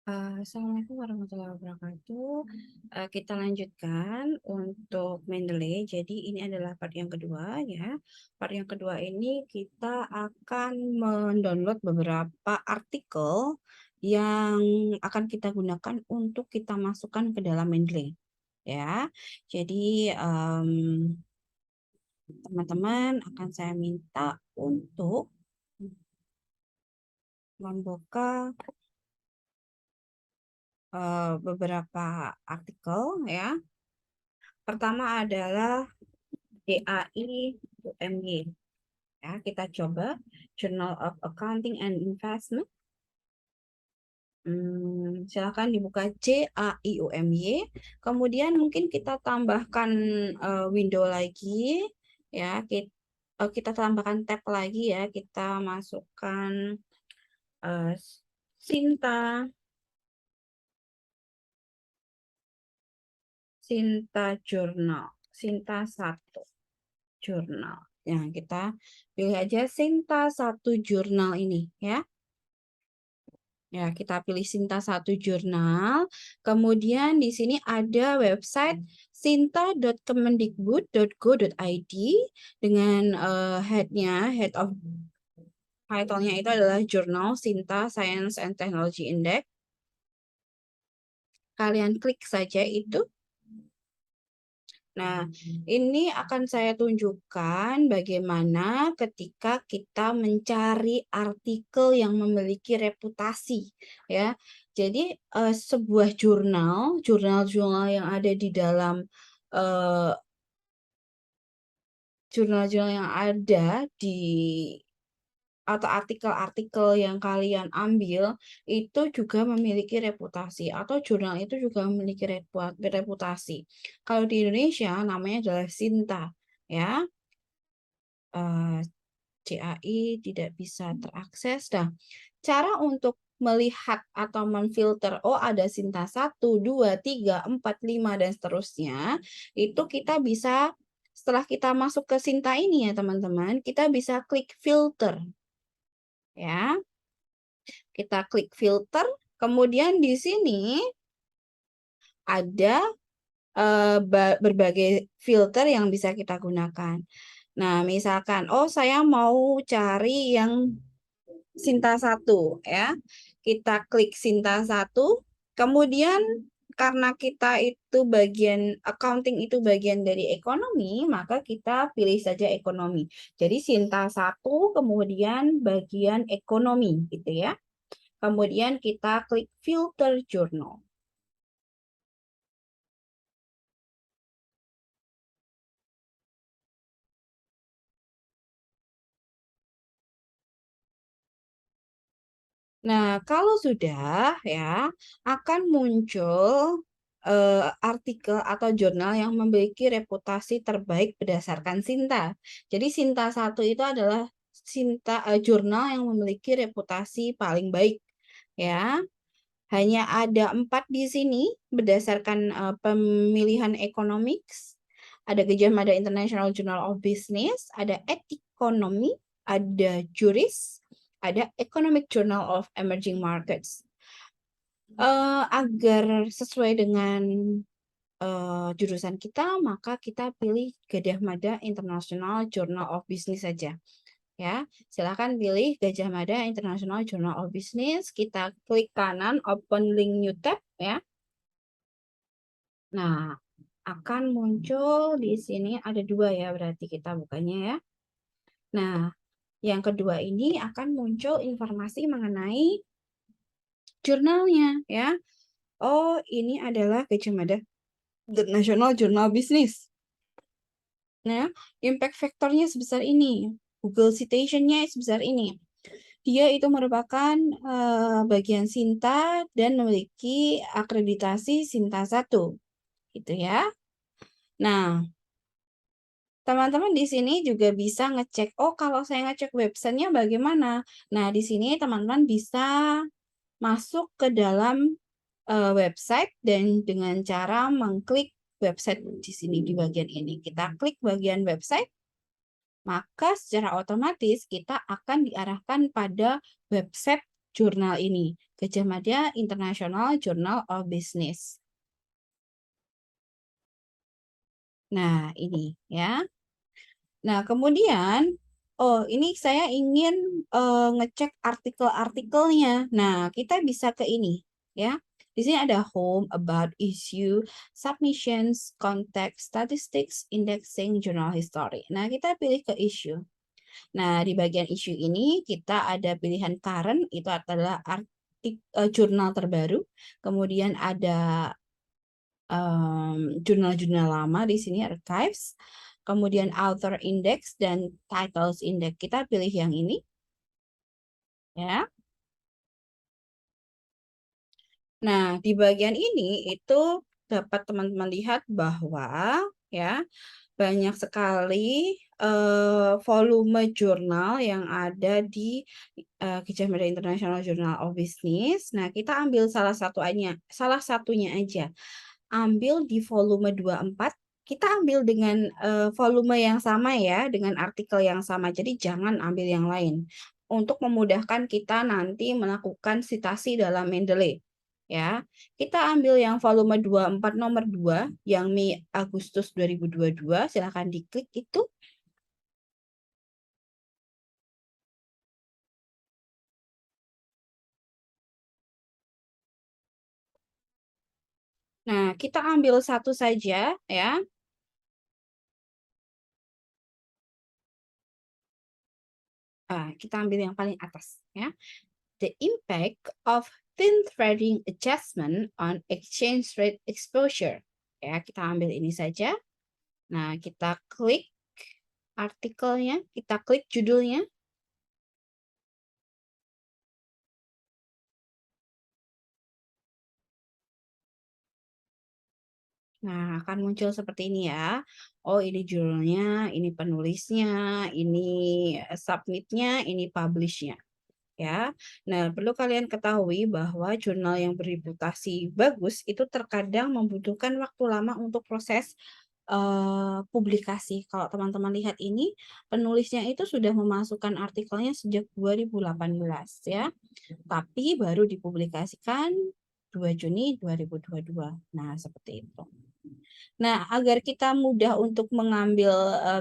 Assalamualaikum warahmatullahi wabarakatuh. Kita lanjutkan untuk Mendeley. Jadi ini adalah part yang kedua ya. Part yang kedua ini kita akan mendownload beberapa artikel yang akan kita gunakan untuk kita masukkan ke dalam Mendeley ya. Jadi teman-teman akan saya minta untuk membuka beberapa artikel ya. Pertama adalah DAI UMY. Ya, kita coba Journal of Accounting and Investment. Silakan dibuka CAI UMY. Kemudian mungkin kita tambahkan window lagi ya. Kita tambahkan tab lagi ya. Kita masukkan uh, Sinta Journal. Sinta 1 jurnal. Nah, kita pilih aja Sinta 1 jurnal ini ya. Ya, kita pilih Sinta 1 jurnal. Kemudian di sini ada website sinta.kemendikbud.go.id dengan head of title-nya itu adalah Jurnal Sinta Science and Technology Index. Kalian klik saja itu. Nah, ini akan saya tunjukkan bagaimana ketika kita mencari artikel yang memiliki reputasi, ya. Jadi sebuah jurnal-jurnal yang ada di dalam jurnal-jurnal yang ada di atau artikel-artikel yang kalian ambil itu juga memiliki reputasi atau jurnal itu juga memiliki reputasi. Kalau di Indonesia namanya adalah Sinta ya. CAI tidak bisa terakses. Nah, cara untuk melihat atau memfilter, oh ada Sinta 1, 2, 3, 4, 5, dan seterusnya, itu kita bisa, setelah kita masuk ke Sinta ini ya teman-teman, kita bisa klik filter. Ya, kita klik filter, kemudian di sini ada berbagai filter yang bisa kita gunakan. Nah, misalkan, oh saya mau cari yang Sinta 1 ya. Kita klik Sinta 1, kemudian karena kita itu bagian accounting itu bagian dari ekonomi, maka kita pilih saja ekonomi. Jadi Sinta 1 kemudian bagian ekonomi gitu ya. Kemudian kita klik filter journal. Nah, kalau sudah ya akan muncul artikel atau jurnal yang memiliki reputasi terbaik berdasarkan Sinta. Jadi Sinta 1 itu adalah jurnal yang memiliki reputasi paling baik ya. Hanya ada 4 di sini berdasarkan pemilihan economics. Ada Gajah Mada International Journal of Business, ada Etikonomi, ada Juris, ada Economic Journal of Emerging Markets. Agar sesuai dengan jurusan kita, maka kita pilih Gajah Mada International Journal of Business saja. Ya, silakan pilih Gajah Mada International Journal of Business. Kita klik kanan, open link new tab ya. Nah, akan muncul di sini ada 2 ya, berarti kita bukanya ya. Nah, yang kedua ini akan muncul informasi mengenai jurnalnya ya. Oh, ini adalah Gajah Mada The National Journal Business. Nah, impact factornya sebesar ini. Google Citation-nya sebesar ini. Dia itu merupakan bagian Sinta dan memiliki akreditasi Sinta 1. Gitu ya. Nah, teman-teman di sini juga bisa ngecek, oh kalau saya ngecek websitenya bagaimana? Nah, di sini teman-teman bisa masuk ke dalam website dan dengan cara mengklik website di sini di bagian ini. Kita klik bagian website, maka secara otomatis kita akan diarahkan pada website jurnal ini, Gajah Mada International Journal of Business. Nah, ini ya. Nah, kemudian, oh ini saya ingin ngecek artikel-artikelnya. Nah, kita bisa ke ini ya. Di sini ada home, about, issue, submissions, context, statistics, indexing, journal history. Nah, kita pilih ke issue. Nah, di bagian issue ini kita ada pilihan current, itu adalah jurnal terbaru. Kemudian ada jurnal-jurnal lama di sini, archives. Kemudian author index dan titles index. Kita pilih yang ini. Ya. Nah, di bagian ini itu dapat teman-teman lihat bahwa ya banyak sekali volume jurnal yang ada di Gajah Mada International Journal of Business. Nah, kita ambil salah satunya aja. Ambil di volume 24, kita ambil dengan volume yang sama ya, dengan artikel yang sama. Jadi jangan ambil yang lain. Untuk memudahkan kita nanti melakukan citasi dalam Mendeley. Ya, kita ambil yang volume 24 nomor 2 yang Mei Agustus 2022, silahkan diklik itu. Nah, kita ambil satu saja ya. Kita ambil yang paling atas ya. The impact of thin threading adjustment on exchange rate exposure. Ya, kita ambil ini saja. Nah, kita klik artikelnya, kita klik judulnya. Nah, akan muncul seperti ini ya. Oh, ini judulnya, ini penulisnya, ini submitnya, ini publishnya. Ya, nah perlu kalian ketahui bahwa jurnal yang bereputasi bagus itu terkadang membutuhkan waktu lama untuk proses publikasi. Kalau teman-teman lihat ini, penulisnya itu sudah memasukkan artikelnya sejak 2018 ya, tapi baru dipublikasikan 2 Juni 2022. Nah, seperti itu. Nah, agar kita mudah untuk mengambil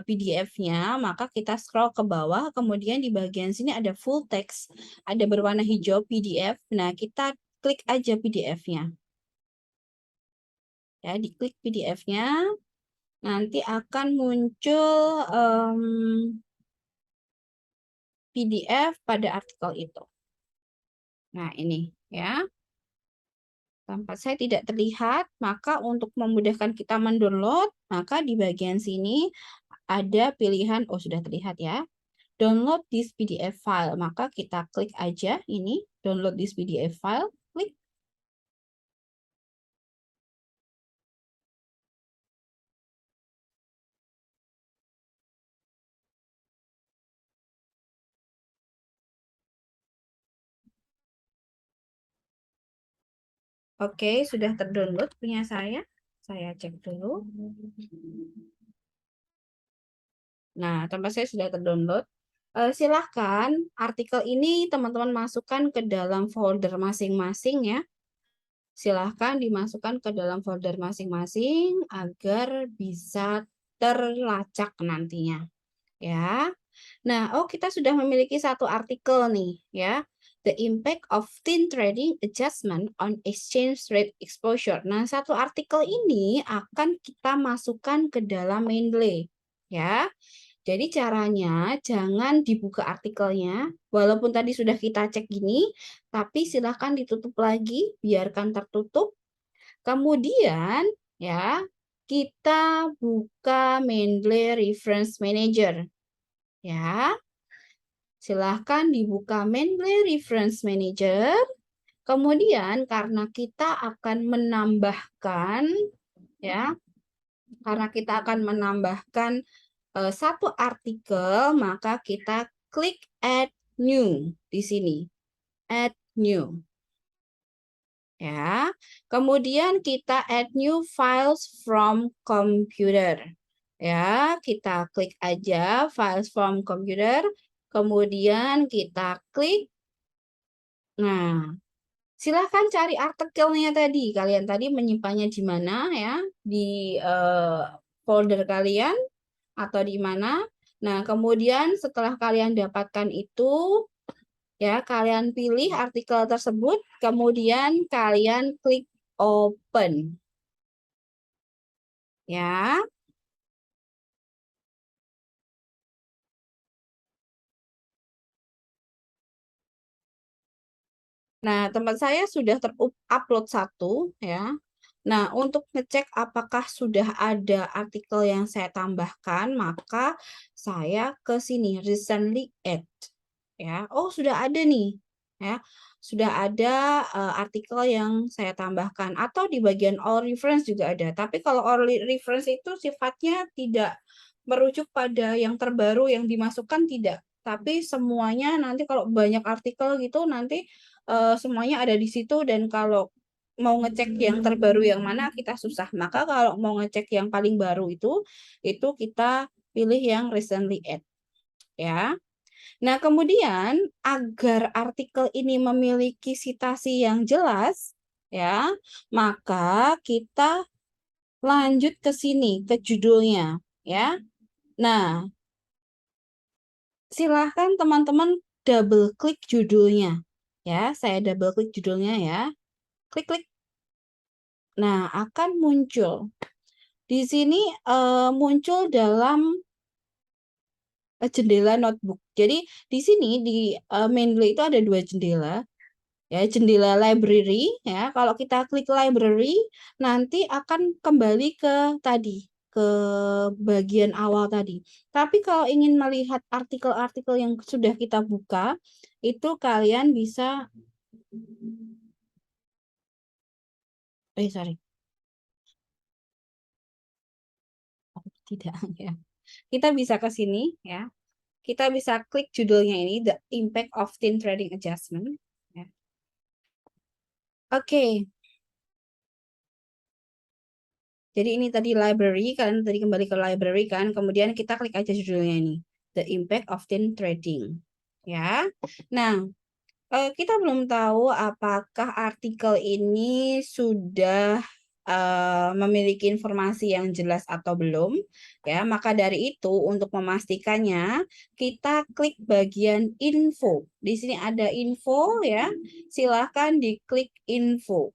PDF-nya, maka kita scroll ke bawah, kemudian di bagian sini ada full text, ada berwarna hijau PDF. Nah, kita klik aja PDF-nya. Ya, diklik PDF-nya, nanti akan muncul PDF pada artikel itu. Nah, ini ya. Tempat saya tidak terlihat, maka untuk memudahkan kita mendownload, maka di bagian sini ada pilihan, oh sudah terlihat ya, download this PDF file. Maka kita klik aja ini, download this PDF file, klik. Oke, sudah terdownload punya saya. Saya cek dulu. Nah, tempat saya sudah terdownload. Silahkan artikel ini teman-teman masukkan ke dalam folder masing-masing ya. Silahkan dimasukkan ke dalam folder masing-masing agar bisa terlacak nantinya. Ya. Nah, oh kita sudah memiliki satu artikel nih ya. The impact of thin trading adjustment on exchange rate exposure. Nah, satu artikel ini akan kita masukkan ke dalam Mendeley ya. Jadi caranya jangan dibuka artikelnya, walaupun tadi sudah kita cek gini, tapi silahkan ditutup lagi, biarkan tertutup. Kemudian ya, kita buka Mendeley Reference Manager. Ya, silahkan dibuka Mendeley Reference Manager. Kemudian karena kita akan menambahkan ya, karena kita akan menambahkan satu artikel, maka kita klik Add New di sini. Add New. Ya. Kemudian kita add new files from computer. Ya, kita klik aja files from computer. Kemudian kita klik Nah, silahkan cari artikelnya tadi. Kalian tadi menyimpannya di mana ya? Di folder kalian atau di mana? Nah, kemudian setelah kalian dapatkan itu, ya, kalian pilih artikel tersebut, kemudian kalian klik open. Ya. Nah, tempat saya sudah terupload satu ya. Nah, untuk ngecek apakah sudah ada artikel yang saya tambahkan, maka saya ke sini recently add ya. Oh, sudah ada nih ya. Sudah ada artikel yang saya tambahkan atau di bagian all reference juga ada. Tapi kalau all reference itu sifatnya tidak merujuk pada yang terbaru yang dimasukkan, tidak. Tapi semuanya nanti kalau banyak artikel gitu nanti semuanya ada di situ, dan kalau mau ngecek yang terbaru yang mana kita susah. Maka kalau mau ngecek yang paling baru itu kita pilih yang recently add ya. Nah, kemudian agar artikel ini memiliki citasi yang jelas ya, maka kita lanjut ke sini ke judulnya ya. Nah, silahkan teman-teman double klik judulnya ya. Saya double klik judulnya ya. Klik-klik. Nah, akan muncul. Di sini muncul dalam jendela notebook. Jadi di sini di Mendeley itu ada dua jendela. Ya, jendela library ya. Kalau kita klik library, nanti akan kembali ke tadi, ke bagian awal tadi. Tapi kalau ingin melihat artikel-artikel yang sudah kita buka, itu kalian bisa sorry. Oh, tidak ya. Kita bisa ke sini ya. Kita bisa klik judulnya ini, The Impact of Thin Trading Adjustment. Ya. Oke, jadi ini tadi library, kalian tadi kembali ke library kan, kemudian kita klik aja judulnya ini, The Impact of Thin Trading. Ya, nah kita belum tahu apakah artikel ini sudah memiliki informasi yang jelas atau belum. Ya, maka dari itu untuk memastikannya kita klik bagian info. Di sini ada info ya. Silahkan diklik info.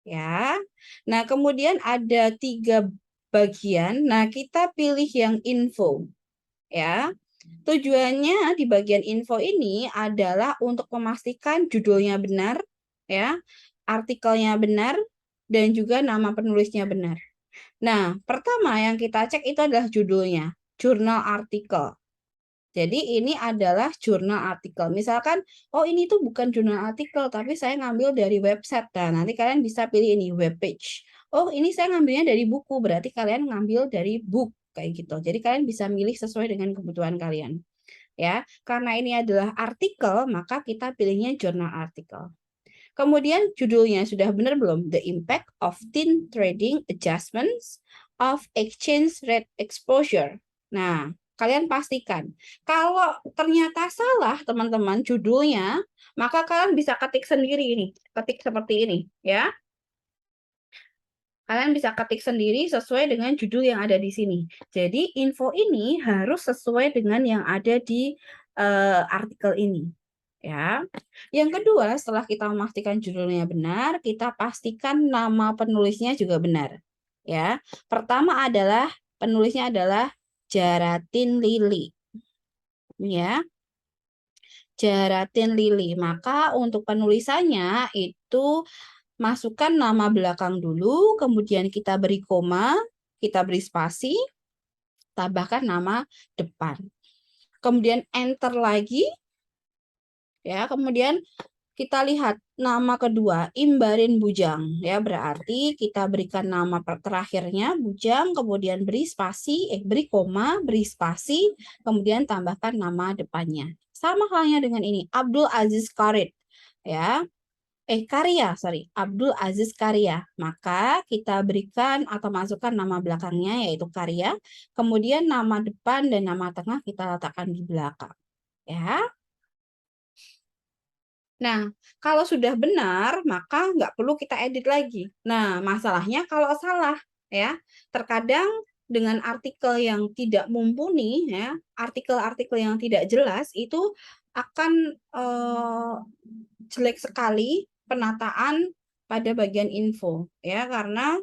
Ya. Nah, kemudian ada 3 bagian. Nah, kita pilih yang info. Ya. Tujuannya di bagian info ini adalah untuk memastikan judulnya benar, ya, artikelnya benar, dan juga nama penulisnya benar. Nah, pertama yang kita cek itu adalah judulnya, jurnal artikel. Jadi ini adalah jurnal artikel. Misalkan, oh ini tuh bukan jurnal artikel, tapi saya ngambil dari website. Nah, nanti kalian bisa pilih ini, web page. Oh, ini saya ngambilnya dari buku, berarti kalian ngambil dari book, kayak gitu. Jadi kalian bisa milih sesuai dengan kebutuhan kalian. Ya, karena ini adalah artikel, maka kita pilihnya jurnal artikel. Kemudian judulnya sudah benar belum? The Impact of Thin Trading Adjustments of Exchange Rate Exposure. Nah, kalian pastikan. Kalau ternyata salah teman-teman judulnya, maka kalian bisa ketik sendiri ini. Ketik seperti ini ya. Kalian bisa ketik sendiri sesuai dengan judul yang ada di sini. Jadi info ini harus sesuai dengan yang ada di artikel ini. Ya. Yang kedua, setelah kita memastikan judulnya benar, kita pastikan nama penulisnya juga benar. Ya. Pertama adalah penulisnya adalah Jaratin Lili. Ya. Jaratin Lili. Maka untuk penulisannya itu masukkan nama belakang dulu, kemudian kita beri koma, kita beri spasi, tambahkan nama depan. Kemudian enter lagi. Ya, kemudian kita lihat nama kedua, Imbarin Bujang. Ya, berarti kita berikan nama terakhirnya Bujang, kemudian beri spasi, beri koma, beri spasi, kemudian tambahkan nama depannya. Sama halnya dengan ini, Abdul Aziz Karit. Ya, Karya, sorry, Abdul Aziz Karya. Maka kita berikan atau masukkan nama belakangnya yaitu Karya, kemudian nama depan dan nama tengah kita letakkan di belakang. Ya. Nah, kalau sudah benar, maka nggak perlu kita edit lagi. Nah, masalahnya kalau salah, ya, terkadang dengan artikel yang tidak mumpuni, ya, artikel-artikel yang tidak jelas itu akan jelek sekali penataan pada bagian info, ya, karena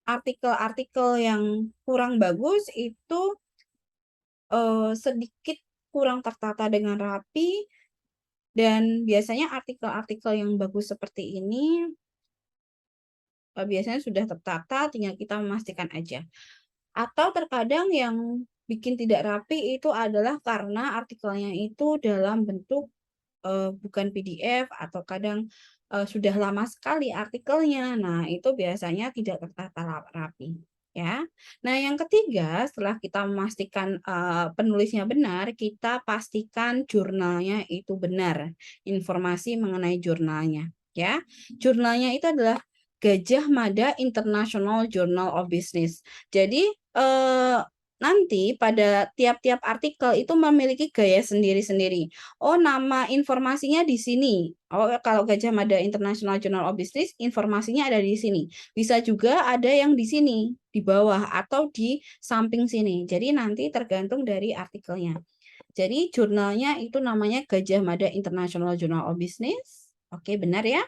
artikel-artikel yang kurang bagus itu sedikit kurang tertata dengan rapi. Dan biasanya artikel-artikel yang bagus seperti ini biasanya sudah tertata, tinggal kita memastikan aja. Atau terkadang yang bikin tidak rapi itu adalah karena artikelnya itu dalam bentuk bukan PDF atau kadang sudah lama sekali artikelnya. Nah, itu biasanya tidak tertata rapi. Ya. Nah, yang ketiga, setelah kita memastikan penulisnya benar, kita pastikan jurnalnya itu benar. Informasi mengenai jurnalnya. Ya, jurnalnya itu adalah Gajah Mada International Journal of Business. Jadi, nanti pada tiap-tiap artikel itu memiliki gaya sendiri-sendiri. Oh, nama informasinya di sini. Oh, kalau Gajah Mada International Journal of Business, informasinya ada di sini. Bisa juga ada yang di sini, di bawah, atau di samping sini. Jadi nanti tergantung dari artikelnya. Jadi jurnalnya itu namanya Gajah Mada International Journal of Business. Oke, benar ya?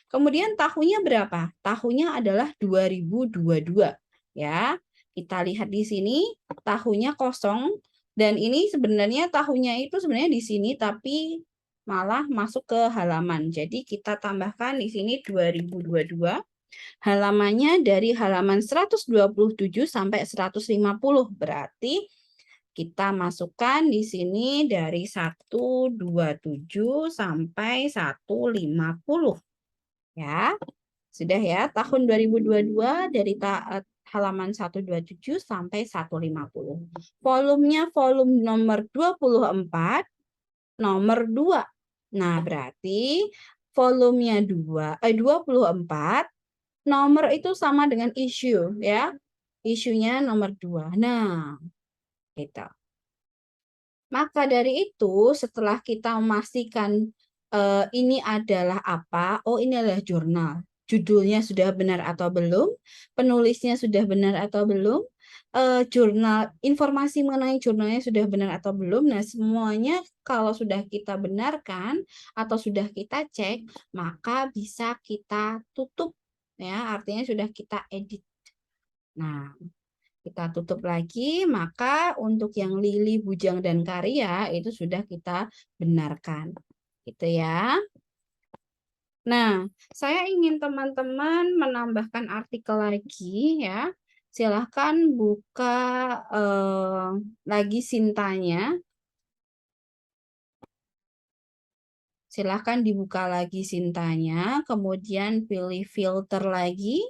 Kemudian tahunnya berapa? Tahunnya adalah 2022. Ya, kita lihat di sini tahunnya kosong. Dan ini sebenarnya tahunnya itu sebenarnya di sini, tapi malah masuk ke halaman. Jadi kita tambahkan di sini 2022. Halamannya dari halaman 127 sampai 150. Berarti kita masukkan di sini dari 127 sampai 150. Ya, sudah ya, tahun 2022 dari halaman 127 sampai 150. Volumenya volume nomor 24, nomor 2. Nah, berarti volumenya 24, nomor itu sama dengan issue ya. Isunya nomor 2. Nah, gitu. Maka dari itu, setelah kita memastikan ini adalah apa, oh ini adalah jurnal. Judulnya sudah benar atau belum, penulisnya sudah benar atau belum, jurnal informasi mengenai jurnalnya sudah benar atau belum. Nah, semuanya kalau sudah kita benarkan atau sudah kita cek, maka bisa kita tutup ya, artinya sudah kita edit. Nah, kita tutup lagi, maka untuk yang Lili, Bujang, dan Karya itu sudah kita benarkan. Gitu ya. Nah, saya ingin teman-teman menambahkan artikel lagi ya. Silahkan buka lagi Sintanya. Silahkan dibuka lagi Sintanya, kemudian pilih filter lagi.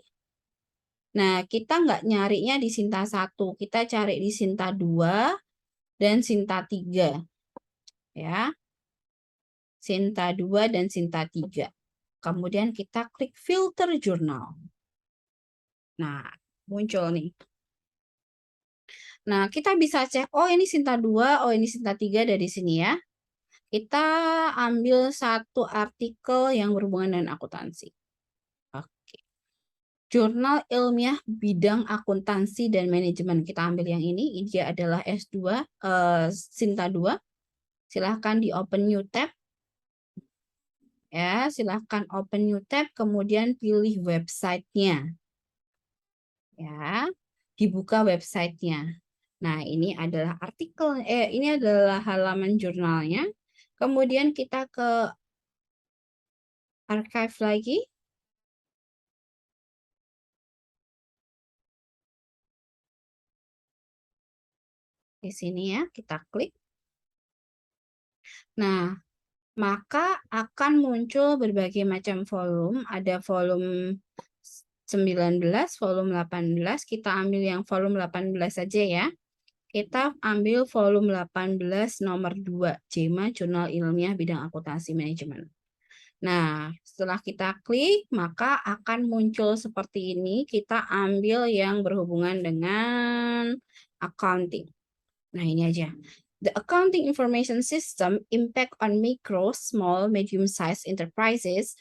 Nah, kita nggak nyarinya di Sinta 1, kita cari di Sinta 2 dan Sinta 3. Ya. Sinta 2 dan Sinta 3. Kemudian kita klik filter jurnal. Nah, muncul nih. Nah, kita bisa cek, oh ini Sinta 2, oh ini Sinta 3 dari sini ya. Kita ambil satu artikel yang berhubungan dengan akuntansi. Oke. Jurnal ilmiah bidang akuntansi dan manajemen. Kita ambil yang ini dia adalah S2, Sinta 2. Silahkan di open new tab. Ya, silahkan open new tab, kemudian pilih websitenya. Ya, dibuka websitenya. Nah, ini adalah artikel, ini adalah halaman jurnalnya. Kemudian kita ke archive lagi. Di sini ya, kita klik. Nah, maka akan muncul berbagai macam volume. Ada volume 19, volume 18. Kita ambil yang volume 18 saja ya. Kita ambil volume 18 nomor 2, JEMA Jurnal Ilmiah Bidang Akuntansi Manajemen. Nah, setelah kita klik, maka akan muncul seperti ini. Kita ambil yang berhubungan dengan accounting. Nah, ini aja. The accounting information system impact on micro, small, medium-sized enterprises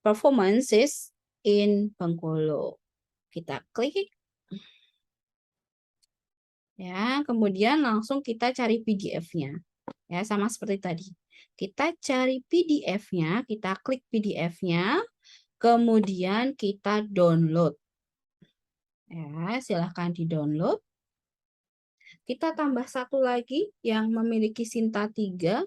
performances in Bengkulu. Kita klik. Ya, kemudian langsung kita cari PDF-nya. Ya, sama seperti tadi. Kita cari PDF-nya, kita klik PDF-nya, kemudian kita download. Ya, silahkan di-download. Kita tambah satu lagi yang memiliki Sinta 3.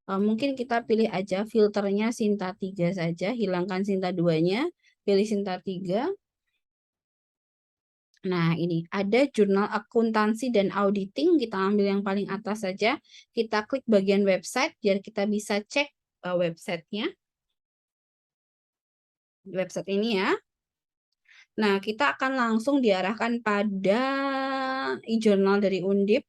Mungkin kita pilih aja filternya Sinta 3 saja, hilangkan Sinta 2-nya, pilih Sinta 3. Nah, ini ada jurnal akuntansi dan auditing, kita ambil yang paling atas saja. Kita klik bagian website biar kita bisa cek websitenya. Website ini ya. Nah, kita akan langsung diarahkan pada e-journal dari Undip.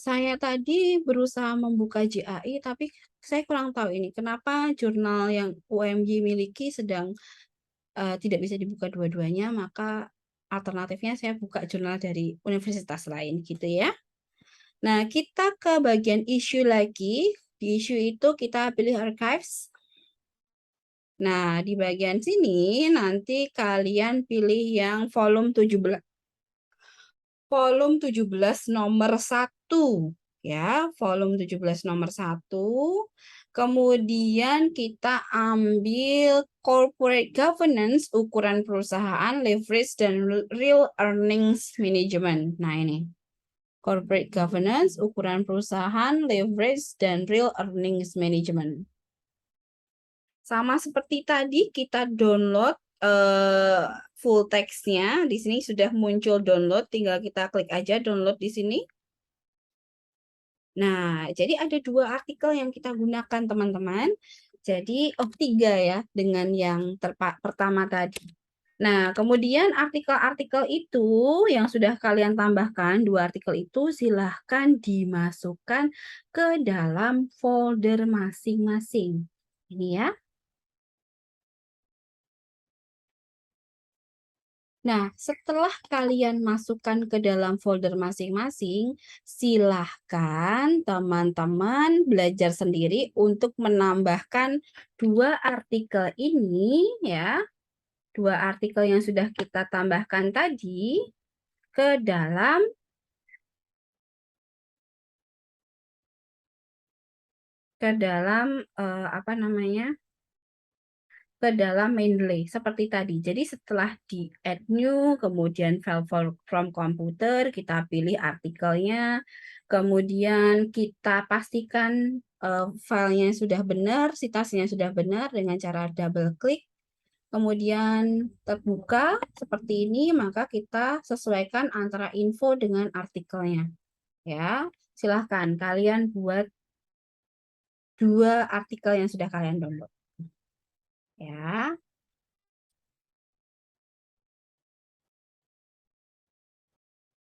Saya tadi berusaha membuka JAI, tapi saya kurang tahu ini kenapa jurnal yang UMY miliki sedang tidak bisa dibuka dua-duanya, maka alternatifnya saya buka jurnal dari universitas lain gitu ya. Nah, kita ke bagian issue lagi. Di issue itu kita pilih archives. Nah, di bagian sini nanti kalian pilih yang volume 17. Volume 17 nomor 1. Ya, volume 17 nomor 1. Kemudian kita ambil corporate governance, ukuran perusahaan, leverage, dan real earnings management. Nah, ini. Corporate governance, ukuran perusahaan, leverage, dan real earnings management. Sama seperti tadi, kita download full text-nya. Di sini sudah muncul download, tinggal kita klik aja download di sini. Nah, jadi ada 2 artikel yang kita gunakan, teman-teman. Jadi, 3 ya, dengan yang pertama tadi. Nah, kemudian artikel-artikel itu yang sudah kalian tambahkan, 2 artikel itu silahkan dimasukkan ke dalam folder masing-masing. Ini ya. Nah, setelah kalian masukkan ke dalam folder masing-masing, silahkan teman-teman belajar sendiri untuk menambahkan 2 artikel ini ya. 2 artikel yang sudah kita tambahkan tadi ke dalam apa namanya? Ke dalam Mendeley seperti tadi. Jadi setelah di add new, kemudian file from computer, kita pilih artikelnya, kemudian kita pastikan filenya sudah benar, citasinya sudah benar dengan cara double klik, kemudian terbuka seperti ini, maka kita sesuaikan antara info dengan artikelnya. Ya, silahkan kalian buat 2 artikel yang sudah kalian download. Ya.